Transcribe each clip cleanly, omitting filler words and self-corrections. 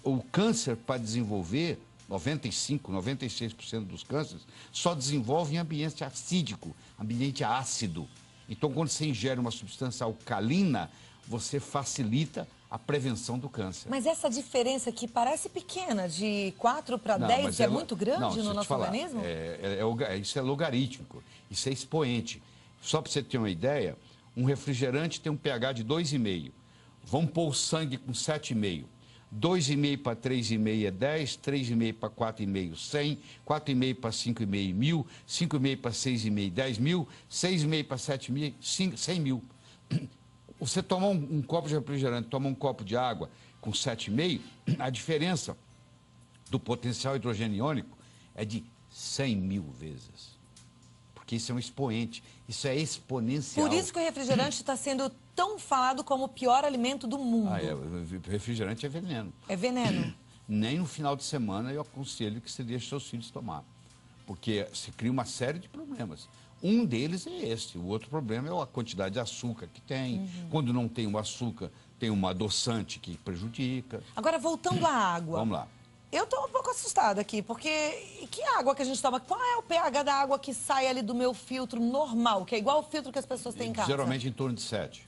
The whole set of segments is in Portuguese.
O câncer, para desenvolver, 95%, 96% dos cânceres, só desenvolve em ambiente acídico, ambiente ácido. Então, quando você ingere uma substância alcalina, você facilita a prevenção do câncer. Mas essa diferença que parece pequena, de 4 para 10, é muito grande no nosso organismo? Isso é logarítmico, isso é expoente. Só para você ter uma ideia, um refrigerante tem um pH de 2,5. Vamos pôr o sangue com 7,5. 2,5 para 3,5 é 10, 3,5 para 4,5, 100, 4,5 para 5,5, 1.000, 5,5 para 6,5, 10.000, 6,5 para 7.000, 100 mil. Você tomar um copo de refrigerante, tomar um copo de água com 7,5, a diferença do potencial hidrogênio iônico é de 100 mil vezes. Porque isso é um expoente, isso é exponencial. Por isso que o refrigerante está sendo tão falado como o pior alimento do mundo. O refrigerante é veneno. É veneno? Nem no final de semana eu aconselho que você deixe seus filhos tomar. Porque se cria uma série de problemas. Um deles é esse. O outro problema é a quantidade de açúcar que tem. Quando não tem o açúcar, tem um adoçante que prejudica. Agora, voltando à água. Vamos lá. Eu estou um pouco assustada aqui, porque que água que a gente toma? Qual é o pH da água que sai ali do meu filtro normal, que é igual o filtro que as pessoas têm em casa? Geralmente em torno de 7.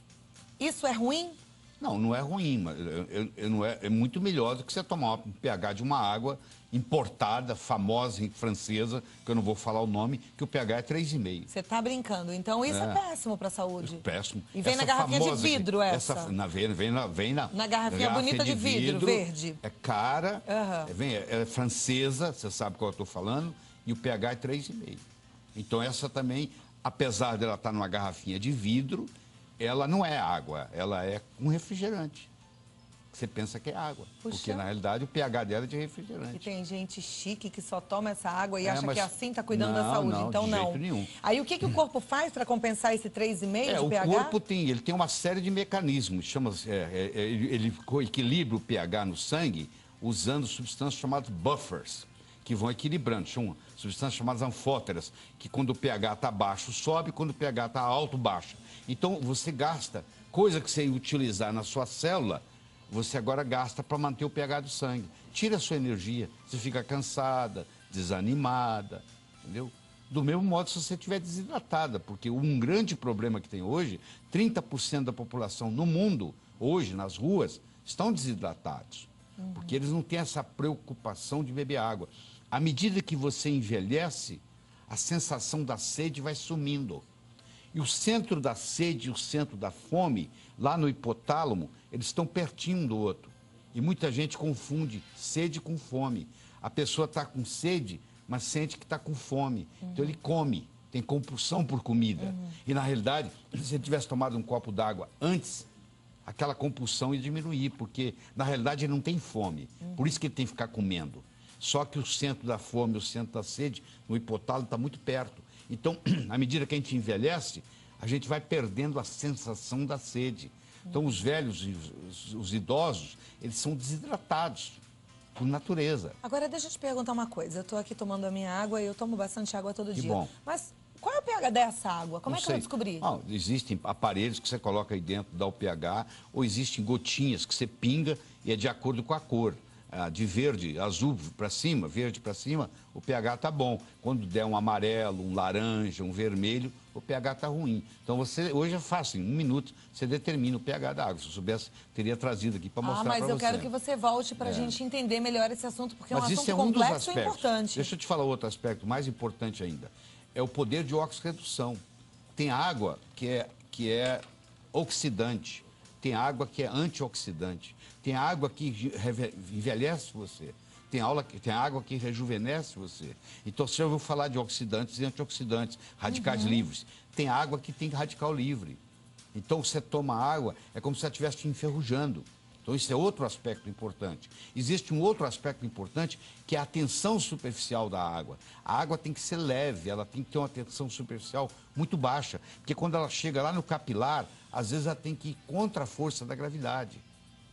Isso é ruim? Não, não é ruim, mas é muito melhor do que você tomar um pH de uma água importada, famosa, francesa, que eu não vou falar o nome, que o pH é 3,5. Você está brincando. Então isso é péssimo para a saúde. Péssimo. E vem na garrafinha de vidro essa. Vem na garrafinha bonita de vidro, verde. É cara, é francesa, você sabe qual eu estou falando, e o pH é 3,5. Então essa também, apesar dela estar numa garrafinha de vidro, ela não é água, ela é um refrigerante. Você pensa que é água, porque na realidade o pH dela é de refrigerante. E tem gente chique que só toma essa água e acha que assim está cuidando da saúde. Então de jeito nenhum. Aí o que o corpo faz para compensar esse 3,5 de pH? O corpo tem uma série de mecanismos. Ele equilibra o pH no sangue usando substâncias chamadas buffers, que vão equilibrando. São substâncias chamadas anfóteras, que quando o pH está baixo, sobe, quando o pH está alto, baixa. Então, você gasta, coisa que você ia utilizar na sua célula, você agora gasta para manter o pH do sangue. Tira a sua energia, você fica cansada, desanimada, entendeu? Do mesmo modo, se você estiver desidratada, porque um grande problema que tem hoje, 30% da população no mundo, hoje, nas ruas, estão desidratados. Porque eles não têm essa preocupação de beber água. À medida que você envelhece, a sensação da sede vai sumindo. E o centro da sede e o centro da fome, lá no hipotálamo, eles estão pertinho um do outro. E muita gente confunde sede com fome. A pessoa está com sede, mas sente que está com fome. Então ele come, tem compulsão por comida. E na realidade, se ele tivesse tomado um copo d'água antes, aquela compulsão ia diminuir, porque na realidade ele não tem fome. Por isso que ele tem que ficar comendo. Só que o centro da fome, o centro da sede, no hipotálamo está muito perto. Então, à medida que a gente envelhece, a gente vai perdendo a sensação da sede. Então, os velhos, os idosos, eles são desidratados por natureza. Agora, deixa eu te perguntar uma coisa. Eu estou aqui tomando a minha água e eu tomo bastante água todo dia. Bom. Mas qual é o pH dessa água? Como é que eu vou descobrir? Existem aparelhos que você coloca aí dentro, dá o pH, ou existem gotinhas que você pinga e é de acordo com a cor. De verde, azul para cima, verde para cima, o pH está bom. Quando der um amarelo, um laranja, um vermelho, o pH está ruim. Então, hoje é fácil, em 1 minuto, você determina o pH da água. Se eu soubesse, teria trazido aqui para mostrar para você. Mas eu quero que você volte para a gente entender melhor esse assunto, porque é um assunto complexo e importante. Deixa eu te falar outro aspecto mais importante ainda. É o poder de oxirredução. Tem água que é oxidante. Tem água que é antioxidante. Tem água que envelhece você. Tem água que rejuvenesce você. Então, você já ouviu falar de oxidantes e antioxidantes, radicais livres. Tem água que tem radical livre. Então, você toma água, é como se você estivesse te enferrujando. Então, isso é outro aspecto importante. Existe um outro aspecto importante, que é a tensão superficial da água. A água tem que ser leve, ela tem que ter uma tensão superficial muito baixa. Porque quando ela chega lá no capilar, às vezes ela tem que ir contra a força da gravidade.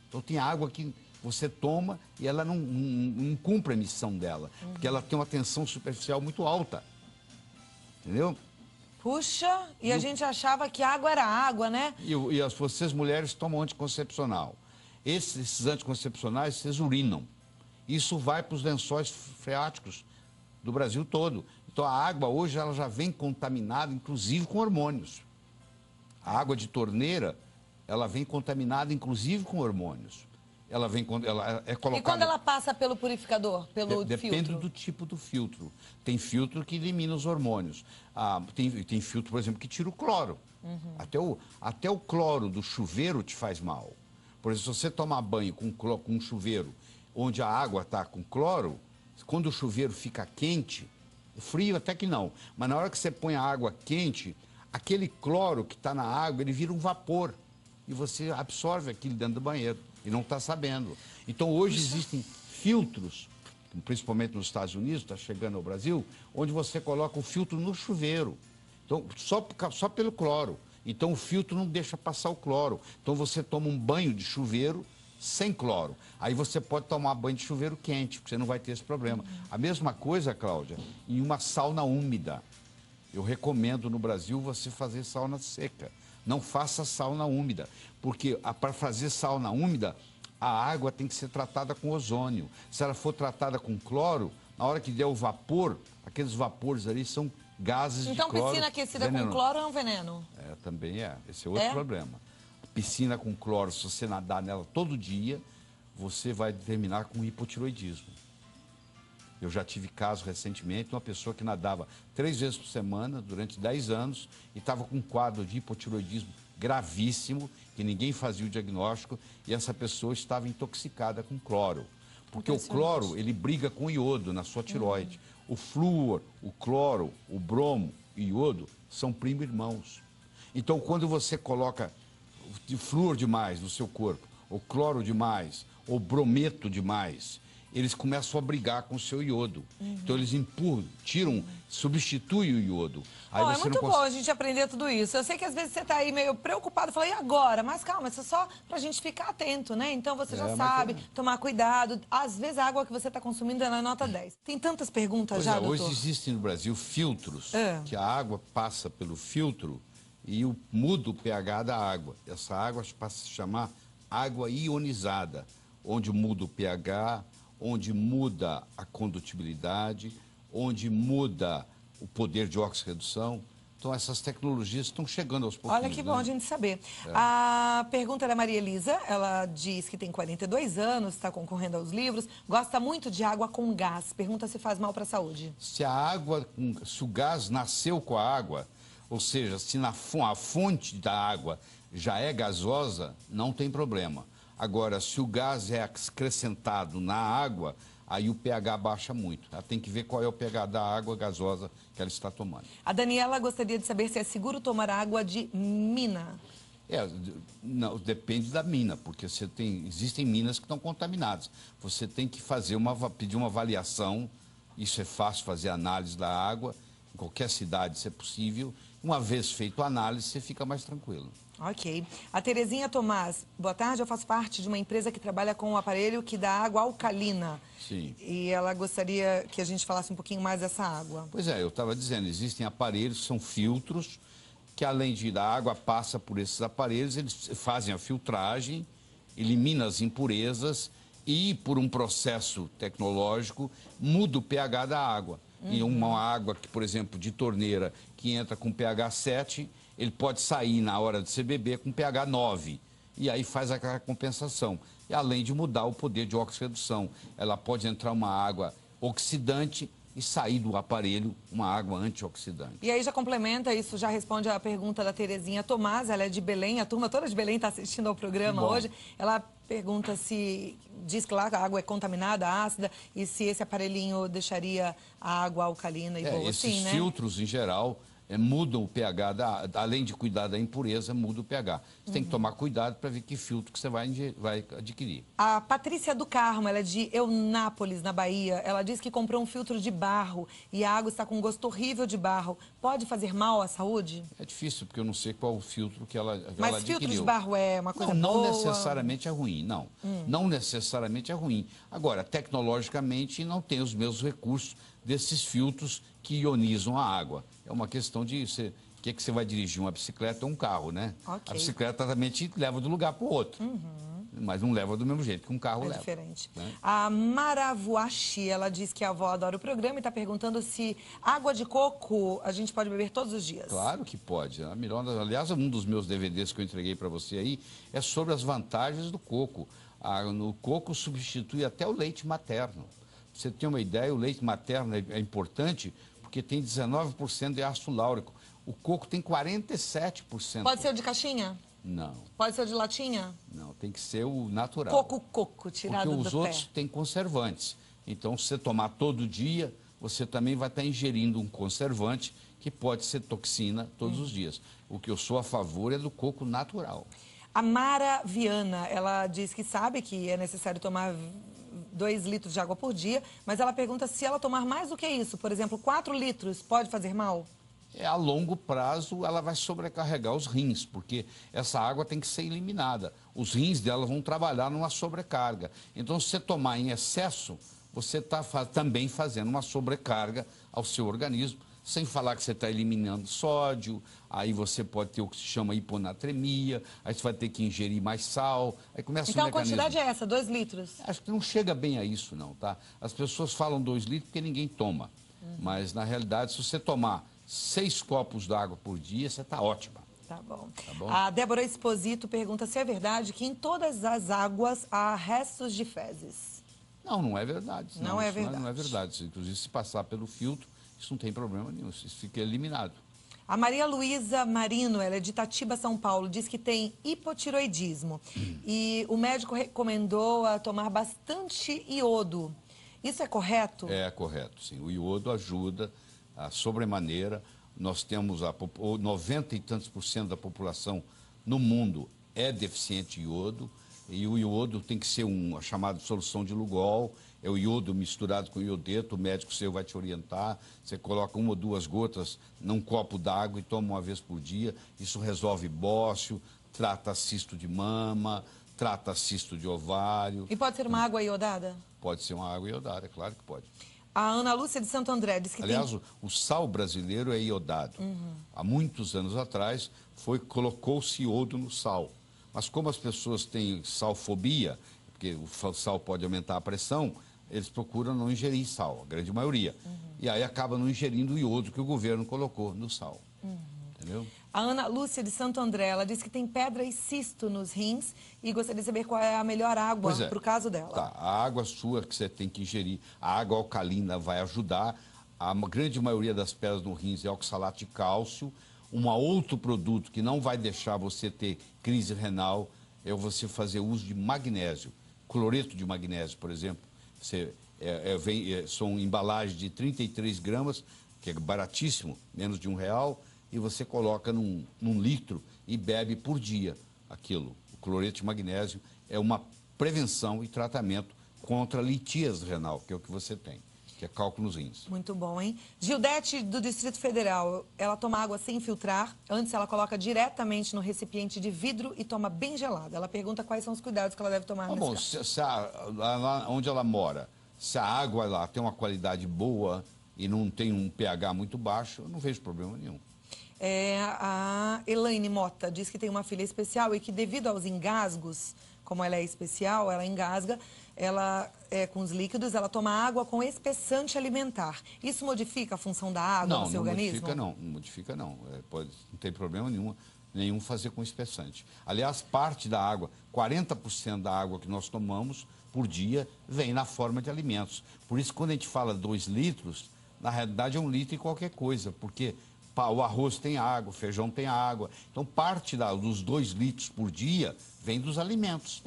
Então, tem água que você toma e ela não cumpre a missão dela. Porque ela tem uma tensão superficial muito alta. Entendeu? Puxa, e a gente achava que água era água, né? E vocês mulheres tomam anticoncepcional. Esses anticoncepcionais, vocês urinam. Isso vai para os lençóis freáticos do Brasil todo. Então, a água hoje ela já vem contaminada, inclusive com hormônios. A água de torneira, ela vem contaminada, inclusive com hormônios. Ela é colocada... E quando ela passa pelo purificador, pelo Depende filtro? do tipo do filtro. Tem filtro que elimina os hormônios. Tem filtro, por exemplo, que tira o cloro. Até o cloro do chuveiro te faz mal. Por exemplo, se você tomar banho com um chuveiro onde a água está com cloro, quando o chuveiro fica quente, frio até que não, mas na hora que você põe a água quente, aquele cloro que está na água, ele vira um vapor. E você absorve aquilo dentro do banheiro e não está sabendo. Então, hoje existem filtros, principalmente nos Estados Unidos, está chegando ao Brasil, onde você coloca o filtro no chuveiro. Então, só pelo cloro. Então, o filtro não deixa passar o cloro. Então, você toma um banho de chuveiro sem cloro. Aí você pode tomar banho de chuveiro quente, porque você não vai ter esse problema. A mesma coisa, Cláudia, em uma sauna úmida. Eu recomendo no Brasil você fazer sauna seca. Não faça sauna úmida, porque para fazer sauna úmida, a água tem que ser tratada com ozônio. Se ela for tratada com cloro, na hora que der o vapor, aqueles vapores ali são gases de cloro. Então, piscina aquecida com cloro é um veneno? Também é. Esse é outro problema. Piscina com cloro, se você nadar nela todo dia, você vai terminar com hipotiroidismo. Eu já tive caso recentemente de uma pessoa que nadava 3 vezes por semana durante 10 anos e estava com um quadro de hipotiroidismo gravíssimo, que ninguém fazia o diagnóstico, e essa pessoa estava intoxicada com cloro. Porque o cloro, ele briga com o iodo na sua tireoide. O flúor, o cloro, o bromo e o iodo são primo-irmãos. Então, quando você coloca de flúor demais no seu corpo, ou cloro demais, ou brometo demais, eles começam a brigar com o seu iodo. Então, eles empurram, tiram, substituem o iodo. Aí É muito bom a gente aprender tudo isso. Eu sei que às vezes você está aí meio preocupado, fala, e agora? Mas calma, isso é só para a gente ficar atento, né? Então você já sabe, tomar cuidado. Às vezes a água que você está consumindo é na nota 10. Tem tantas perguntas já, doutor? Hoje existem no Brasil filtros, que a água passa pelo filtro e muda o pH da água. Essa água passa a se chamar água ionizada, onde muda o pH, onde muda a condutibilidade, onde muda o poder de oxirredução. Então, essas tecnologias estão chegando aos pouquinhos. Olha que bom a gente saber. A pergunta é da Maria Elisa. Ela diz que tem 42 anos, está concorrendo aos livros, gosta muito de água com gás. Pergunta se faz mal para a saúde. Se o gás nasceu com a água, ou seja, se a fonte da água já é gasosa, não tem problema. Agora, se o gás é acrescentado na água, aí o pH baixa muito. Ela tem que ver qual é o pH da água gasosa que ela está tomando. A Daniela gostaria de saber se é seguro tomar água de mina. Não, depende da mina, porque existem minas que estão contaminadas. Você tem que pedir uma avaliação, isso é fácil fazer análise da água, em qualquer cidade, se é possível. Uma vez feito a análise, você fica mais tranquilo. Ok. A Terezinha Tomás, boa tarde, eu faço parte de uma empresa que trabalha com um aparelho que dá água alcalina. Sim. E ela gostaria que a gente falasse um pouquinho mais dessa água. Pois é, eu estava dizendo, existem aparelhos, são filtros, que além de a água passa por esses aparelhos, eles fazem a filtragem, eliminam as impurezas e, por um processo tecnológico, muda o pH da água. E uma água que, por exemplo, de torneira, que entra com pH 7, ele pode sair na hora de você beber com pH 9. E aí faz aquela compensação. E além de mudar o poder de oxirredução, ela pode entrar uma água oxidante e sair do aparelho uma água antioxidante. E aí já complementa, isso já responde a pergunta da Terezinha Tomás, ela é de Belém, a turma toda de Belém está assistindo ao programa hoje. Ela pergunta diz que lá a água é contaminada, ácida, e se esse aparelhinho deixaria a água alcalina e boa, esses né? filtros, em geral, mudam o pH, além de cuidar da impureza, muda o pH. Você tem que tomar cuidado para ver que filtro que você vai adquirir. A Patrícia do Carmo, ela é de Eunápolis, na Bahia. Ela diz que comprou um filtro de barro e a água está com um gosto horrível de barro. Pode fazer mal à saúde? É difícil, porque eu não sei qual o filtro que ela adquiriu. Mas filtro de barro é uma coisa não boa? Não necessariamente é ruim, não. Não necessariamente é ruim. Agora, tecnologicamente, não tem os mesmos recursos desses filtros que ionizam a água. É uma questão de o que você vai dirigir, uma bicicleta ou um carro, né? Okay. A bicicleta também te leva de um lugar para o outro. mas não leva do mesmo jeito que um carro leva. É diferente. Né? A Maravuashi, ela diz que a avó adora o programa e está perguntando se água de coco a gente pode beber todos os dias. Claro que pode. Aliás, um dos meus DVDs que eu entreguei para você aí é sobre as vantagens do coco. O coco substitui até o leite materno. Pra você ter uma ideia, o leite materno é importante porque tem 19% de ácido láurico. O coco tem 47%. Pode ser o de caixinha? Não. Pode ser o de latinha? Não, tem que ser o natural. Coco, tirado do pé. Porque os outros têm conservantes. Então, se você tomar todo dia, você também vai estar ingerindo um conservante que pode ser toxina todos os dias. O que eu sou a favor é do coco natural. A Mara Viana, ela diz que sabe que é necessário tomar 2 litros de água por dia, mas ela pergunta se ela tomar mais do que isso, por exemplo, 4 litros, pode fazer mal? A longo prazo, ela vai sobrecarregar os rins, porque essa água tem que ser eliminada. Os rins dela vão trabalhar numa sobrecarga. Então, se você tomar em excesso, você está também fazendo uma sobrecarga ao seu organismo, sem falar que você está eliminando sódio, aí você pode ter o que se chama hiponatremia, aí você vai ter que ingerir mais sal, aí começa então, o mecanismo. a quantidade é essa, 2 litros? Acho que não chega bem a isso, não, tá? As pessoas falam 2 litros porque ninguém toma. Mas, na realidade, se você tomar 6 copos d'água por dia, você está ótima. Tá bom. Tá bom. A Débora Exposito pergunta se é verdade que em todas as águas há restos de fezes. Não, não é verdade. Não é verdade. Não é verdade. Inclusive, se passar pelo filtro, isso não tem problema nenhum, isso fica eliminado. A Maria Luísa Marino, ela é de Itatiba, São Paulo, diz que tem hipotiroidismo. E o médico recomendou a tomar bastante iodo. Isso é correto? É correto, sim. O iodo ajuda a sobremaneira. Nós temos 90 e tantos % da população no mundo é deficiente de iodo. E o iodo tem que ser a chamada solução de Lugol. É o iodo misturado com iodeto, o médico seu vai te orientar. Você coloca 1 ou 2 gotas num copo d'água e toma uma vez por dia. Isso resolve bócio, trata cisto de mama, trata cisto de ovário. E pode ser uma água iodada? Pode ser uma água iodada, é claro que pode. A Ana Lúcia de Santo André diz que aliás, o sal brasileiro é iodado. Há muitos anos atrás, colocou-se iodo no sal. Mas como as pessoas têm salfobia, porque o sal pode aumentar a pressão, eles procuram não ingerir sal, a grande maioria. E aí acaba não ingerindo o iodo que o governo colocou no sal. Entendeu? A Ana Lúcia de Santo André, ela diz que tem pedra e cisto nos rins e gostaria de saber qual é a melhor água para o caso dela. Tá, a água sua que você tem que ingerir, a água alcalina vai ajudar. A grande maioria das pedras no rins é oxalato de cálcio. Um outro produto que não vai deixar você ter crise renal é você fazer uso de magnésio. Cloreto de magnésio, por exemplo. São embalagens de 33 gramas, que é baratíssimo, menos de R$1, e você coloca num litro e bebe por dia aquilo. O cloreto de magnésio é uma prevenção e tratamento contra a litíase renal, que é o que você tem, que é cálculo nos rins. Muito bom, hein? Gildete, do Distrito Federal, ela toma água sem filtrar, antes ela coloca diretamente no recipiente de vidro e toma bem gelada. Ela pergunta quais são os cuidados que ela deve tomar nesse caso. Lá onde ela mora, se a água lá tem uma qualidade boa e não tem um pH muito baixo, eu não vejo problema nenhum. A Elaine Mota diz que tem uma filha especial e que devido aos engasgos, como ela é especial, ela engasga, com os líquidos, ela toma água com espessante alimentar. Isso modifica a função da água no seu organismo? Não modifica não. Não tem problema nenhum fazer com espessante. Aliás, parte da água, 40% da água que nós tomamos por dia vem na forma de alimentos. Por isso, quando a gente fala 2 litros, na realidade é 1 litro e qualquer coisa, porque o arroz tem água, o feijão tem água. Então, parte dos 2 litros por dia vem dos alimentos.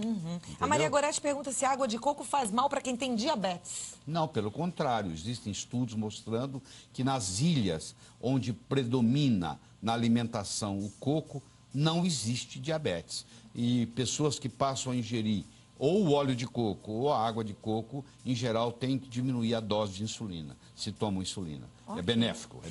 A Maria Gorete pergunta se a água de coco faz mal para quem tem diabetes. Não, pelo contrário. Existem estudos mostrando que nas ilhas onde predomina na alimentação o coco, não existe diabetes. E pessoas que passam a ingerir ou o óleo de coco ou a água de coco, em geral, tem que diminuir a dose de insulina, se tomam insulina. Okay. É benéfico.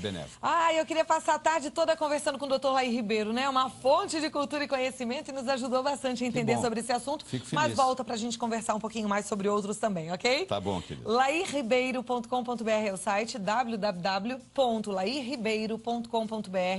Eu queria passar a tarde toda conversando com o Dr. Laí Ribeiro, né? Uma fonte de cultura e conhecimento e nos ajudou bastante a entender sobre esse assunto. Fico feliz. Mas volta pra gente conversar um pouquinho mais sobre outros também, ok? Tá bom, querido. lairribeiro.com.br é o site, www.lairribeiro.com.br.